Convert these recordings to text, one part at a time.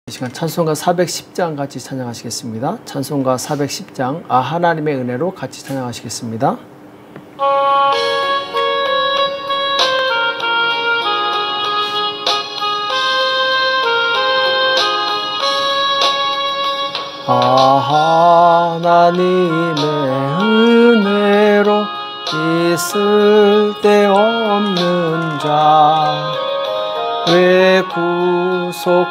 이 시간 찬송가 410장 같이 찬양하시겠습니다. 찬송가 410장 하나님의 은혜로 같이 찬양하시겠습니다. 하나님의 은혜로 있을 데 없는 자 왜 구속하여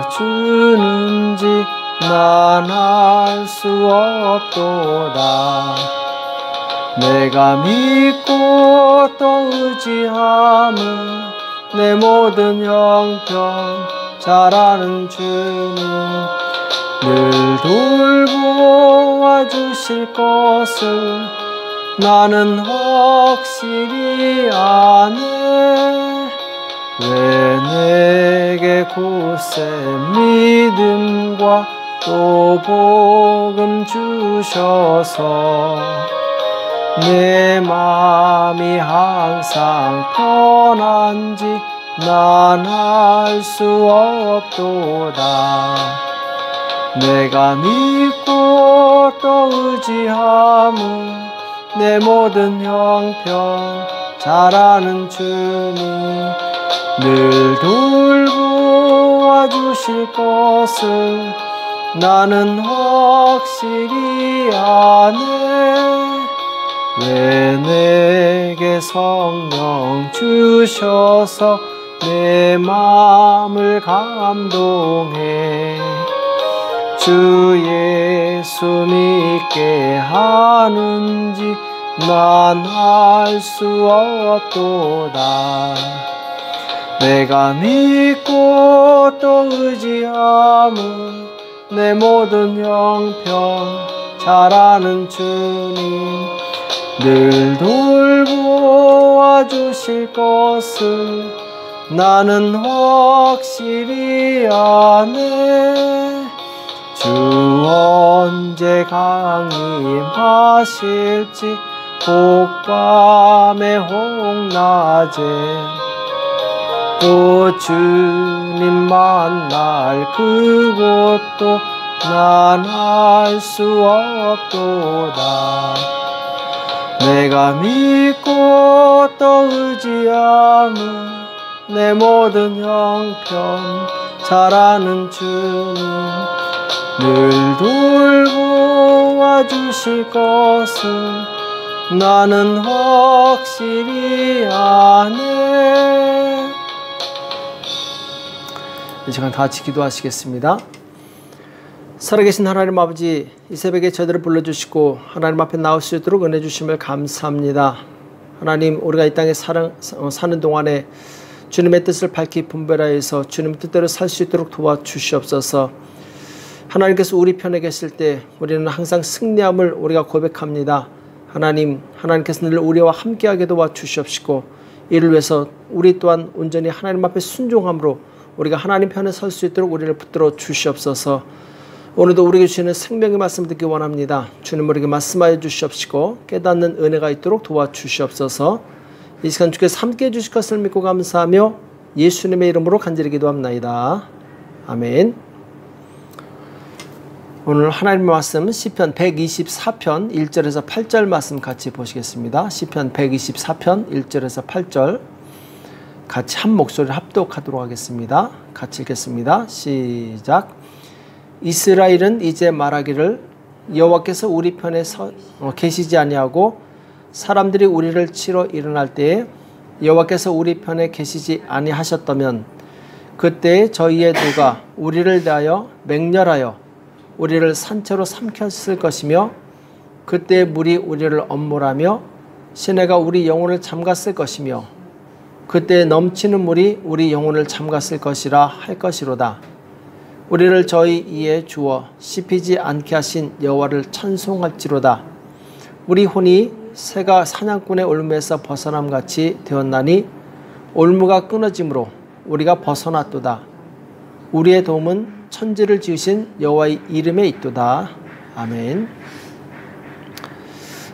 주는지 난 알 수 없도다. 내가 믿고 또 의지함은 내 모든 형편 잘 아는 주님 늘 돌보아 주실 것을 나는 확실히 아네. 왜 내게 굳세 믿음과 또 복음 주셔서 내 마음이 항상 편한지 난 알 수 없도다. 내가 믿고 또 의지함은 내 모든 형편 잘 아는 주님 늘 돌보아 주실 것을 나는 확실히 아네. 왜 내게 성령 주셔서 내 마음을 감동해 주 예수 믿게 하는지 난 알 수 없도다. 내가 믿고 또 의지함은 내 모든 형편 잘 아는 주님 늘 돌보아 주실 것을 나는 확실히 아네. 주 언제 강림하실지 혹밤에 혹낮에 또 주님 만날 그곳도 난 알 수 없도다. 내가 믿고 또 의지함은 내 모든 형편 잘 아는 주님 늘 돌보아 주실 것을 나는 확실히 아네. 이 시간 다 같이 기도하시겠습니다. 살아계신 하나님 아버지, 이 새벽에 저희들을 불러주시고 하나님 앞에 나올 수 있도록 은혜 주심을 감사합니다. 하나님, 우리가 이 땅에 사는 동안에 주님의 뜻을 밝히 분별하여서 주님의 뜻대로 살 수 있도록 도와주시옵소서. 하나님께서 우리 편에 계실 때 우리는 항상 승리함을 우리가 고백합니다. 하나님께서 늘 우리와 함께하게 도와주시옵시고 이를 위해서 우리 또한 온전히 하나님 앞에 순종함으로 우리가 하나님 편에 설 수 있도록 우리를 붙들어 주시옵소서. 오늘도 우리에게 주시는 생명의 말씀 듣기 원합니다. 주님 우리에게 말씀하여 주시옵시고 깨닫는 은혜가 있도록 도와주시옵소서. 이 시간 주께서 함께해 주실 것을 믿고 감사하며 예수님의 이름으로 간절히 기도합나이다. 아멘. 오늘 하나님의 말씀은 시편 124편 1절에서 8절 말씀 같이 보시겠습니다. 시편 124편 1절에서 8절 같이 한 목소리를 합독하도록 하겠습니다. 같이 읽겠습니다. 시작. 이스라엘은 이제 말하기를 여호와께서 우리 편에 계시지 아니하고 사람들이 우리를 치러 일어날 때에 여호와께서 우리 편에 계시지 아니하셨다면 그때에 저희의 누가 우리를 대하여 맹렬하여 우리를 산채로 삼켰을 것이며 그때에 물이 우리를 엄몰하며 시내가 우리 영혼을 잠갔을 것이며 그때에 넘치는 물이 우리 영혼을 잠갔을 것이라 할 것이로다. 우리를 저희 이에 주어 씹히지 않게 하신 여호와를 찬송할지로다. 우리 혼이 새가 사냥꾼의 올무에서 벗어남같이 되었나니 올무가 끊어짐으로 우리가 벗어났도다. 우리의 도움은 천지를 지으신 여호와의 이름에 있도다. 아멘.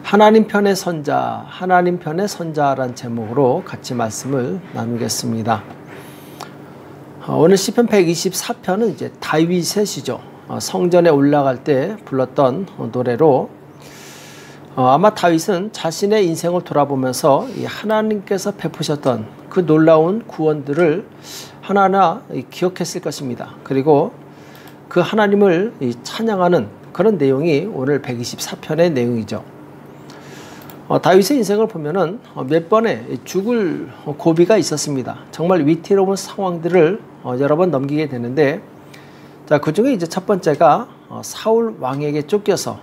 하나님 편의 선자, 하나님 편의 선자란 제목으로 같이 말씀을 나누겠습니다. 오늘 시편 124편은 이제 다윗의 시죠. 성전에 올라갈 때 불렀던 노래로 아마 다윗은 자신의 인생을 돌아보면서 이 하나님께서 베푸셨던 그 놀라운 구원들을 하나하나 기억했을 것입니다. 그리고 그 하나님을 찬양하는 그런 내용이 오늘 124편의 내용이죠. 다윗의 인생을 보면은 몇 번의 죽을 고비가 있었습니다. 정말 위태로운 상황들을 여러 번 넘기게 되는데, 자, 그 중에 이제 첫 번째가 사울 왕에게 쫓겨서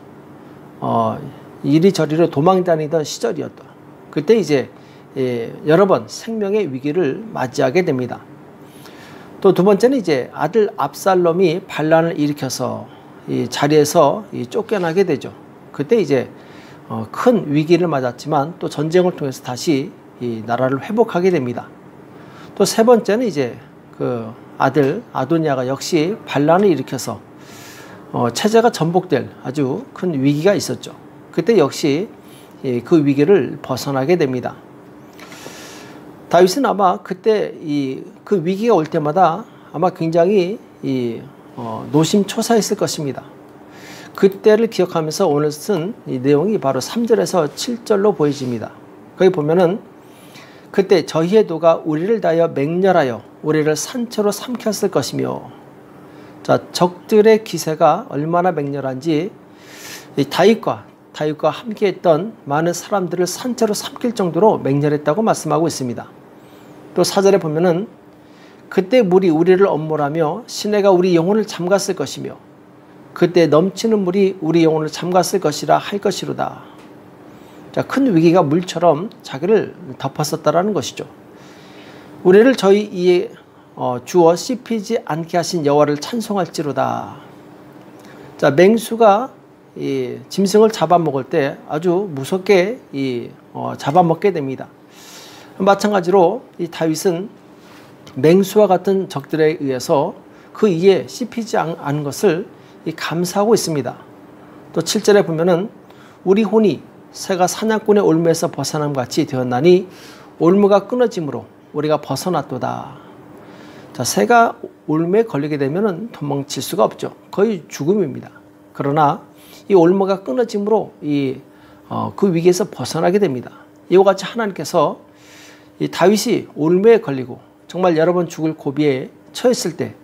이리저리로 도망다니던 시절이었다. 그때 이제 여러 번 생명의 위기를 맞이하게 됩니다. 또 두 번째는 이제 아들 압살롬이 반란을 일으켜서 이 자리에서 쫓겨나게 되죠. 그때 이제 큰 위기를 맞았지만 또 전쟁을 통해서 다시 이 나라를 회복하게 됩니다. 또 세 번째는 이제 그 아들 아도니아가 역시 반란을 일으켜서 체제가 전복될 아주 큰 위기가 있었죠. 그때 역시 그 위기를 벗어나게 됩니다. 다윗은 아마 그때 그 위기가 올 때마다 아마 굉장히 노심초사했을 것입니다. 그때를 기억하면서 오늘 쓴 이 내용이 바로 3절에서 7절로 보여집니다. 거기 보면은 그때 저희의 도가 우리를 다하여 맹렬하여 우리를 산채로 삼켰을 것이며, 자, 적들의 기세가 얼마나 맹렬한지 다윗과 함께했던 많은 사람들을 산채로 삼킬 정도로 맹렬했다고 말씀하고 있습니다. 또 4절에 보면은 그때 물이 우리를 엄몰하며 시내가 우리 영혼을 잠갔을 것이며 그때 넘치는 물이 우리 영혼을 잠갔을 것이라 할 것이로다. 자, 큰 위기가 물처럼 자기를 덮었었다라는 것이죠. 우리를 저희 이에 주어 씹히지 않게 하신 여호와를 찬송할지로다. 자, 맹수가 이 짐승을 잡아먹을 때 아주 무섭게 잡아먹게 됩니다. 마찬가지로 이 다윗은 맹수와 같은 적들에 의해서 그 이에 씹히지 않은 것을 감사하고 있습니다. 또 7절에 보면은 우리 혼이 새가 사냥꾼의 올무에서 벗어남 같이 되었나니 올무가 끊어짐으로 우리가 벗어났도다. 자, 새가 올무에 걸리게 되면은 도망칠 수가 없죠. 거의 죽음입니다. 그러나 이 올무가 끊어짐으로 그 위기에서 벗어나게 됩니다. 이와 같이 하나님께서 이 다윗이 올무에 걸리고 정말 여러 번 죽을 고비에 처했을 때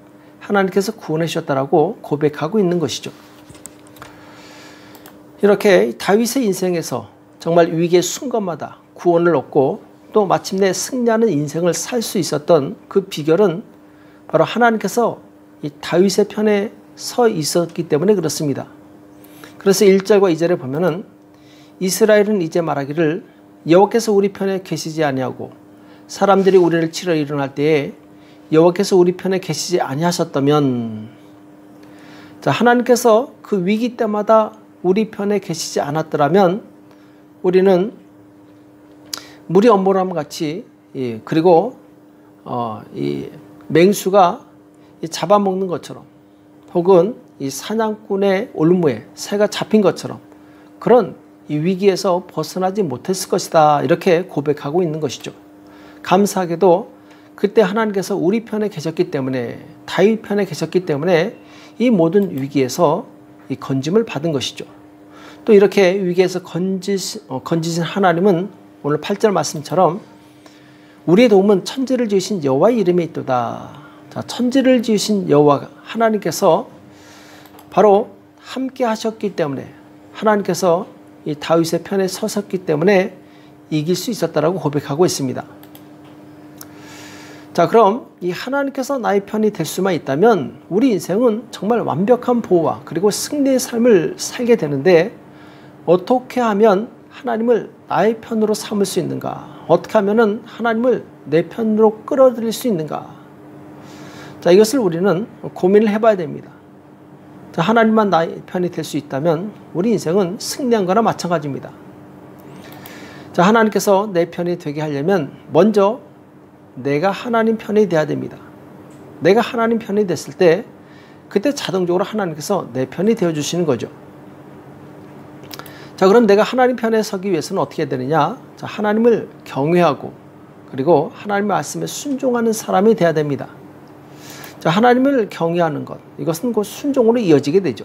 하나님께서 구원해 주셨다라고 고백하고 있는 것이죠. 이렇게 다윗의 인생에서 정말 위기의 순간마다 구원을 얻고 또 마침내 승리하는 인생을 살 수 있었던 그 비결은 바로 하나님께서 이 다윗의 편에 서 있었기 때문에 그렇습니다. 그래서 1절과 2절에 보면은 이스라엘은 이제 말하기를 여호와께서 우리 편에 계시지 아니하고 사람들이 우리를 치러 일어날 때에 여호와께서 우리 편에 계시지 아니하셨다면, 자, 하나님께서 그 위기 때마다 우리 편에 계시지 않았더라면 우리는 물이 엄몰함 같이 그리고 이 맹수가 잡아먹는 것처럼 혹은 이 사냥꾼의 올무에 새가 잡힌 것처럼 그런 이 위기에서 벗어나지 못했을 것이다, 이렇게 고백하고 있는 것이죠. 감사하게도 그때 하나님께서 우리 편에 계셨기 때문에, 다윗 편에 계셨기 때문에 이 모든 위기에서 이 건짐을 받은 것이죠. 또 이렇게 위기에서 건지신 하나님은 오늘 8절 말씀처럼 우리의 도움은 천지를 지으신 여호와의 이름에 있도다. 자, 천지를 지으신 여호와 하나님께서 바로 함께 하셨기 때문에, 하나님께서 이 다윗의 편에 서셨기 때문에 이길 수 있었다라고 고백하고 있습니다. 자, 그럼 이 하나님께서 나의 편이 될 수만 있다면 우리 인생은 정말 완벽한 보호와 그리고 승리의 삶을 살게 되는데, 어떻게 하면 하나님을 나의 편으로 삼을 수 있는가? 어떻게 하면 하나님을 내 편으로 끌어들일 수 있는가? 자, 이것을 우리는 고민을 해봐야 됩니다. 자, 하나님만 나의 편이 될 수 있다면 우리 인생은 승리한 거나 마찬가지입니다. 자, 하나님께서 내 편이 되게 하려면 먼저 내가 하나님 편이 돼야 됩니다. 내가 하나님 편이 됐을 때 그때 자동적으로 하나님께서 내 편이 되어주시는 거죠. 자, 그럼 내가 하나님 편에 서기 위해서는 어떻게 해야 되느냐? 자, 하나님을 경외하고 그리고 하나님의 말씀에 순종하는 사람이 돼야 됩니다. 자, 하나님을 경외하는 것, 이것은 곧 순종으로 이어지게 되죠.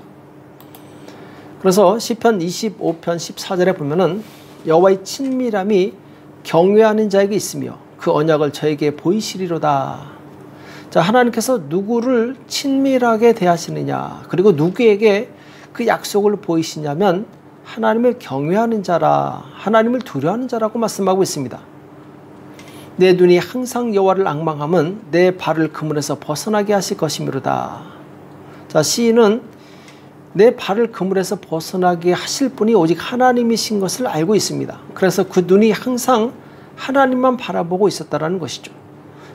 그래서 시편 25편 14절에 보면은 여호와의 친밀함이 경외하는 자에게 있으며 그 언약을 저에게 보이시리로다. 자, 하나님께서 누구를 친밀하게 대하시느냐, 그리고 누구에게 그 약속을 보이시냐면 하나님을 경외하는 자라, 하나님을 두려워하는 자라고 말씀하고 있습니다. 내 눈이 항상 여호와를 앙망함은 내 발을 그물에서 벗어나게 하실 것이미로다. 자, 시인은 내 발을 그물에서 벗어나게 하실 분이 오직 하나님이신 것을 알고 있습니다. 그래서 그 눈이 항상 하나님만 바라보고 있었다라는 것이죠.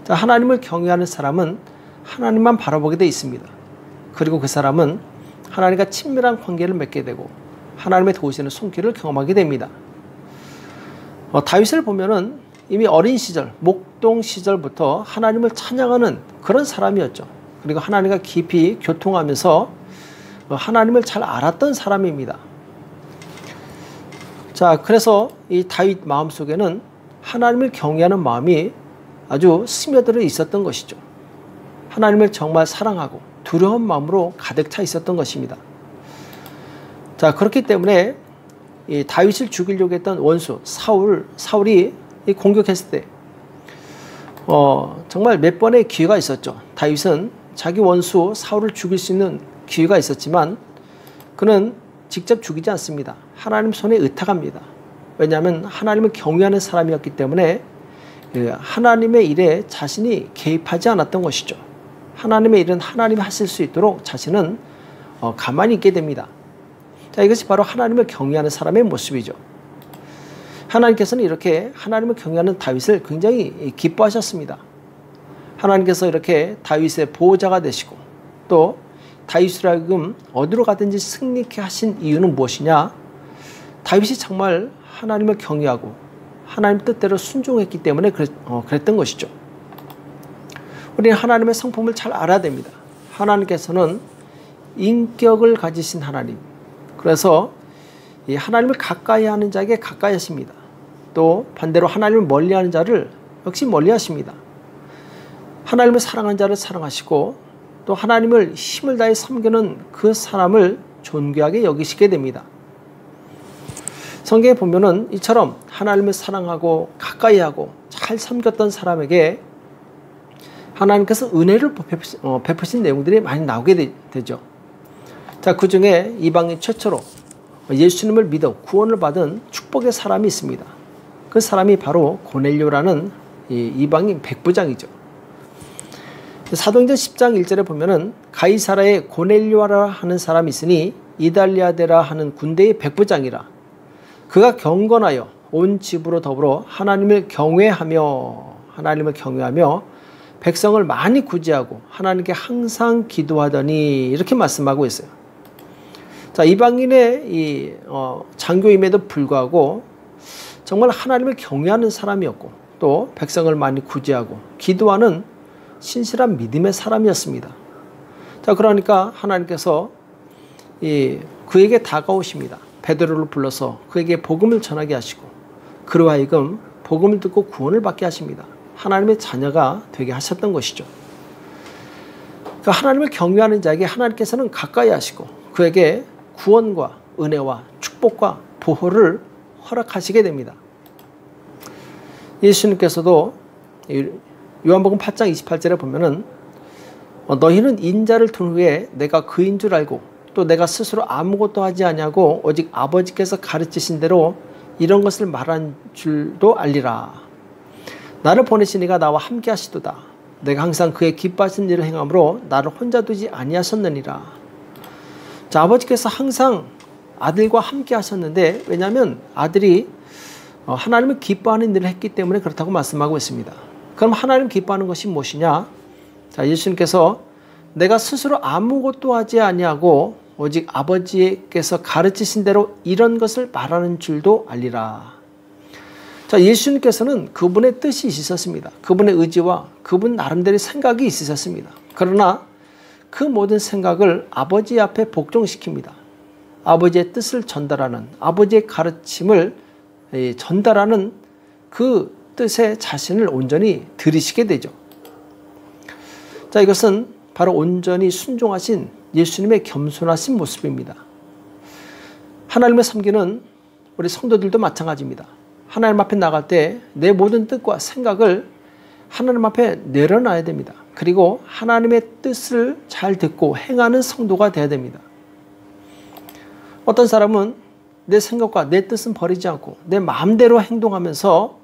자, 하나님을 경외하는 사람은 하나님만 바라보게 돼 있습니다. 그리고 그 사람은 하나님과 친밀한 관계를 맺게 되고 하나님의 도우시는 손길을 경험하게 됩니다. 다윗을 보면은 이미 어린 시절, 목동 시절부터 하나님을 찬양하는 그런 사람이었죠. 그리고 하나님과 깊이 교통하면서 하나님을 잘 알았던 사람입니다. 자, 그래서 이 다윗 마음속에는 하나님을 경외하는 마음이 아주 스며들어 있었던 것이죠. 하나님을 정말 사랑하고 두려운 마음으로 가득 차 있었던 것입니다. 자, 그렇기 때문에 이 다윗을 죽이려고 했던 원수 사울이 공격했을 때 정말 몇 번의 기회가 있었죠. 다윗은 자기 원수 사울을 죽일 수 있는 기회가 있었지만 그는 직접 죽이지 않습니다. 하나님 손에 의탁합니다. 왜냐하면 하나님을 경외하는 사람이었기 때문에 하나님의 일에 자신이 개입하지 않았던 것이죠. 하나님의 일은 하나님이 하실 수 있도록 자신은 가만히 있게 됩니다. 자, 이것이 바로 하나님을 경외하는 사람의 모습이죠. 하나님께서는 이렇게 하나님을 경외하는 다윗을 굉장히 기뻐하셨습니다. 하나님께서 이렇게 다윗의 보호자가 되시고 또 다윗으로 하여금 어디로 가든지 승리케 하신 이유는 무엇이냐? 다윗이 정말 하나님을 경외하고 하나님 뜻대로 순종했기 때문에 그랬던 것이죠. 우리는 하나님의 성품을 잘 알아야 됩니다. 하나님께서는 인격을 가지신 하나님, 그래서 이 하나님을 가까이 하는 자에게 가까이 하십니다. 또 반대로 하나님을 멀리하는 자를 역시 멀리하십니다. 하나님을 사랑하는 자를 사랑하시고 또 하나님을 힘을 다해 섬기는 그 사람을 존귀하게 여기시게 됩니다. 성경에 보면은 이처럼 하나님을 사랑하고 가까이 하고 잘 섬겼던 사람에게 하나님께서 은혜를 베푸신 내용들이 많이 나오게 되죠. 자, 그 중에 이방인 최초로 예수님을 믿어 구원을 받은 축복의 사람이 있습니다. 그 사람이 바로 고넬료라는 이방인 백부장이죠. 사도행전 10장 1절에 보면은 가이사라에 고넬료라 하는 사람이 있으니 이달리아데라 하는 군대의 백부장이라. 그가 경건하여 온 집으로 더불어 하나님을 경외하며 백성을 많이 구제하고 하나님께 항상 기도하더니 이렇게 말씀하고 있어요. 자, 이방인의 이 장교임에도 불구하고 정말 하나님을 경외하는 사람이었고 또 백성을 많이 구제하고 기도하는 신실한 믿음의 사람이었습니다. 자, 그러니까 하나님께서 그에게 다가오십니다. 베드로를 불러서 그에게 복음을 전하게 하시고 그로 하여금 복음을 듣고 구원을 받게 하십니다. 하나님의 자녀가 되게 하셨던 것이죠. 그러니까 하나님을 경외하는 자에게 하나님께서는 가까이 하시고 그에게 구원과 은혜와 축복과 보호를 허락하시게 됩니다. 예수님께서도 요한복음 8장 28절에 보면은 너희는 인자를 둔 후에 내가 그인 줄 알고 또 내가 스스로 아무것도 하지 아니하고 오직 아버지께서 가르치신 대로 이런 것을 말한 줄도 알리라. 나를 보내신 이가 나와 함께 하시도다. 내가 항상 그의 기뻐하신 일을 행함으로 나를 혼자 두지 아니하셨느니라. 자, 아버지께서 항상 아들과 함께 하셨는데 왜냐하면 아들이 하나님을 기뻐하는 일을 했기 때문에 그렇다고 말씀하고 있습니다. 그럼 하나님 기뻐하는 것이 무엇이냐? 자, 예수님께서 내가 스스로 아무것도 하지 아니하고 오직 아버지께서 가르치신 대로 이런 것을 말하는 줄도 알리라. 자, 예수님께서는 그분의 뜻이 있으셨습니다. 그분의 의지와 그분 나름대로의 생각이 있으셨습니다. 그러나 그 모든 생각을 아버지 앞에 복종시킵니다. 아버지의 뜻을 전달하는, 아버지의 가르침을 전달하는 그 뜻에 자신을 온전히 들이시게 되죠. 자, 이것은 바로 온전히 순종하신 예수님의 겸손하신 모습입니다. 하나님의 섬기는 우리 성도들도 마찬가지입니다. 하나님 앞에 나갈 때 내 모든 뜻과 생각을 하나님 앞에 내려놔야 됩니다. 그리고 하나님의 뜻을 잘 듣고 행하는 성도가 되어야 됩니다. 어떤 사람은 내 생각과 내 뜻은 버리지 않고 내 마음대로 행동하면서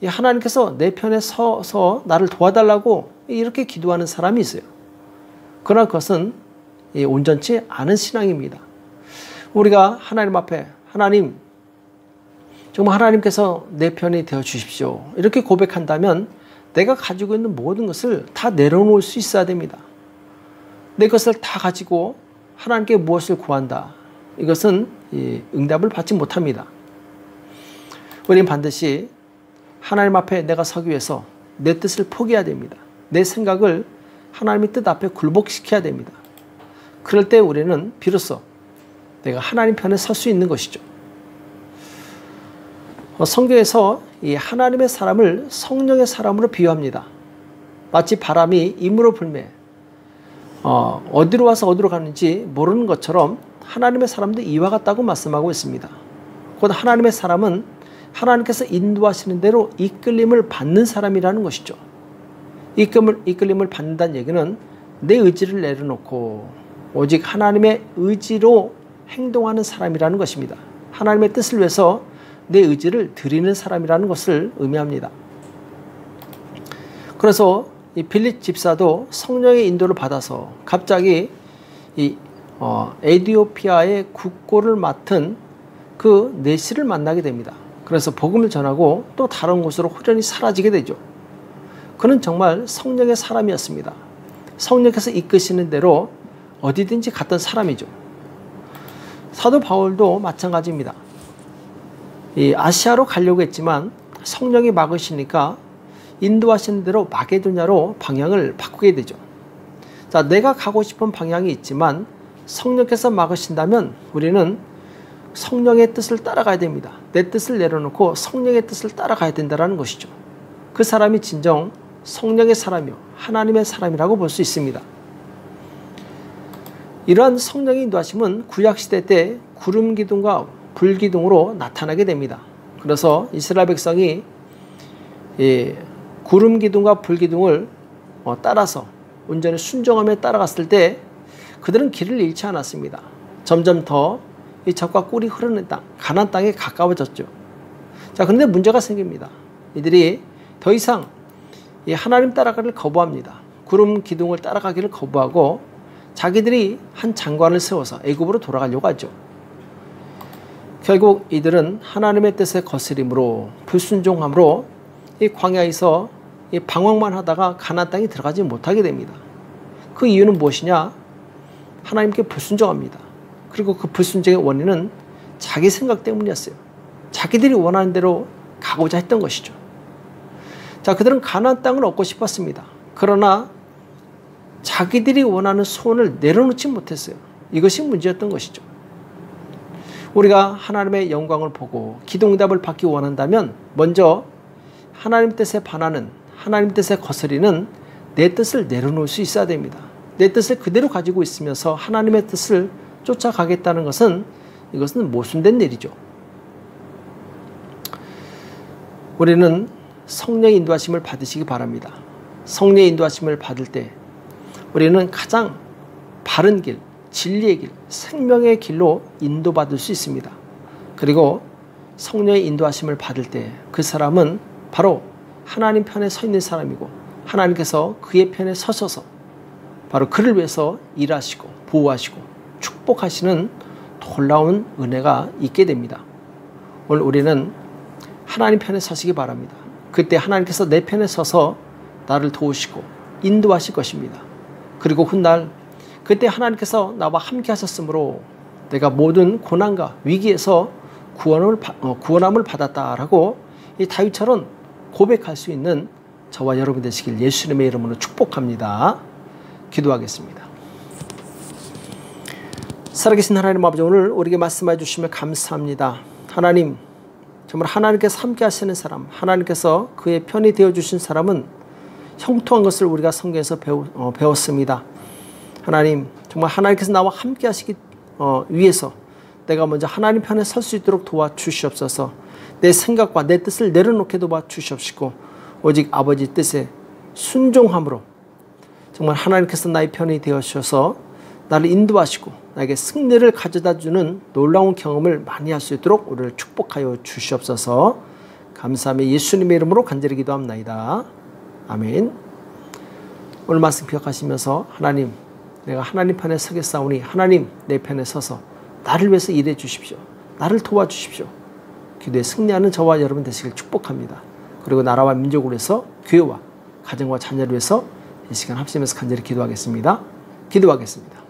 하나님께서 내 편에 서서 나를 도와달라고 이렇게 기도하는 사람이 있어요. 그러나 그것은 온전치 않은 신앙입니다. 우리가 하나님 앞에 하나님, 정말 하나님께서 내 편이 되어 주십시오. 이렇게 고백한다면 내가 가지고 있는 모든 것을 다 내려놓을 수 있어야 됩니다. 내 것을 다 가지고 하나님께 무엇을 구한다. 이것은 응답을 받지 못합니다. 우리는 반드시 하나님 앞에 내가 서기 위해서 내 뜻을 포기해야 됩니다. 내 생각을 하나님의 뜻 앞에 굴복시켜야 됩니다. 그럴 때 우리는 비로소 내가 하나님 편에 설 수 있는 것이죠. 성경에서 이 하나님의 사람을 성령의 사람으로 비유합니다. 마치 바람이 임으로 불매 어디로 와서 어디로 가는지 모르는 것처럼 하나님의 사람도 이와 같다고 말씀하고 있습니다. 곧 하나님의 사람은 하나님께서 인도하시는 대로 이끌림을 받는 사람이라는 것이죠. 이끌림을 받는다는 얘기는 내 의지를 내려놓고 오직 하나님의 의지로 행동하는 사람이라는 것입니다. 하나님의 뜻을 위해서 내 의지를 드리는 사람이라는 것을 의미합니다. 그래서 이 빌립 집사도 성령의 인도를 받아서 갑자기 이 에티오피아의 국고를 맡은 그 내시를 만나게 됩니다. 그래서 복음을 전하고 또 다른 곳으로 호련히 사라지게 되죠. 그는 정말 성령의 사람이었습니다. 성령께서 이끄시는 대로 어디든지 갔던 사람이죠. 사도 바울도 마찬가지입니다. 이 아시아로 가려고 했지만 성령이 막으시니까 인도하시는 대로 마게도냐로 방향을 바꾸게 되죠. 자, 내가 가고 싶은 방향이 있지만 성령께서 막으신다면 우리는 성령의 뜻을 따라가야 됩니다. 내 뜻을 내려놓고 성령의 뜻을 따라가야 된다는 것이죠. 그 사람이 진정 성령의 사람이요 하나님의 사람이라고 볼 수 있습니다. 이러한 성령의 인도하심은 구약시대 때 구름 기둥과 불 기둥으로 나타나게 됩니다. 그래서 이스라엘 백성이 구름 기둥과 불 기둥을 따라서 온전히 순종하며 따라갔을 때 그들은 길을 잃지 않았습니다. 점점 더 이 젖과 꿀이 흐르는 땅, 가나안 땅에 가까워졌죠. 자, 그런데 문제가 생깁니다. 이들이 더 이상 이 하나님 따라가기를 거부합니다. 구름 기둥을 따라가기를 거부하고 자기들이 한 장관을 세워서 애굽으로 돌아가려고 하죠. 결국 이들은 하나님의 뜻에 거스림으로 불순종함으로 이 광야에서 이 방황만 하다가 가나안 땅에 들어가지 못하게 됩니다. 그 이유는 무엇이냐? 하나님께 불순종합니다. 그리고 그 불순종의 원인은 자기 생각 때문이었어요. 자기들이 원하는 대로 가고자 했던 것이죠. 자, 그들은 가나안 땅을 얻고 싶었습니다. 그러나 자기들이 원하는 소원을 내려놓지 못했어요. 이것이 문제였던 것이죠. 우리가 하나님의 영광을 보고 기도응답을 받기 원한다면 먼저 하나님 뜻에 반하는, 하나님 뜻에 거스리는 내 뜻을 내려놓을 수 있어야 됩니다. 내 뜻을 그대로 가지고 있으면서 하나님의 뜻을 쫓아가겠다는 것은 이것은 모순된 일이죠. 우리는 성령의 인도하심을 받으시기 바랍니다. 성령의 인도하심을 받을 때 우리는 가장 바른 길, 진리의 길, 생명의 길로 인도받을 수 있습니다. 그리고 성령의 인도하심을 받을 때 그 사람은 바로 하나님 편에 서 있는 사람이고 하나님께서 그의 편에 서셔서 바로 그를 위해서 일하시고 보호하시고 축복하시는 놀라운 은혜가 있게 됩니다. 오늘 우리는 하나님 편에 서시기 바랍니다. 그때 하나님께서 내 편에 서서 나를 도우시고 인도하실 것입니다. 그리고 훗날 그때 하나님께서 나와 함께 하셨으므로 내가 모든 고난과 위기에서 구원함을 받았다라고 이 다윗처럼 고백할 수 있는 저와 여러분 되시길 예수님의 이름으로 축복합니다. 기도하겠습니다. 살아계신 하나님 아버지, 오늘 우리에게 말씀해 주시며 감사합니다. 하나님, 정말 하나님께서 함께 하시는 사람, 하나님께서 그의 편이 되어주신 사람은 형통한 것을 우리가 성경에서 배웠습니다. 하나님 정말 하나님께서 나와 함께 하시기 위해서 내가 먼저 하나님 편에 설 수 있도록 도와주시옵소서. 내 생각과 내 뜻을 내려놓게 도와주시옵시고 오직 아버지 뜻에 순종함으로 정말 하나님께서 나의 편이 되어주셔서 나를 인도하시고 나에게 승리를 가져다주는 놀라운 경험을 많이 할 수 있도록 우리를 축복하여 주시옵소서. 감사하며 예수님의 이름으로 간절히 기도합나이다. 아멘. 오늘 말씀 기억하시면서 하나님 내가 하나님 편에 서겠사오니 하나님 내 편에 서서 나를 위해서 일해 주십시오. 나를 도와주십시오. 기도에 승리하는 저와 여러분 되시길 축복합니다. 그리고 나라와 민족을 위해서 교회와 가정과 자녀를 위해서 이 시간 합심해서 간절히 기도하겠습니다. 기도하겠습니다.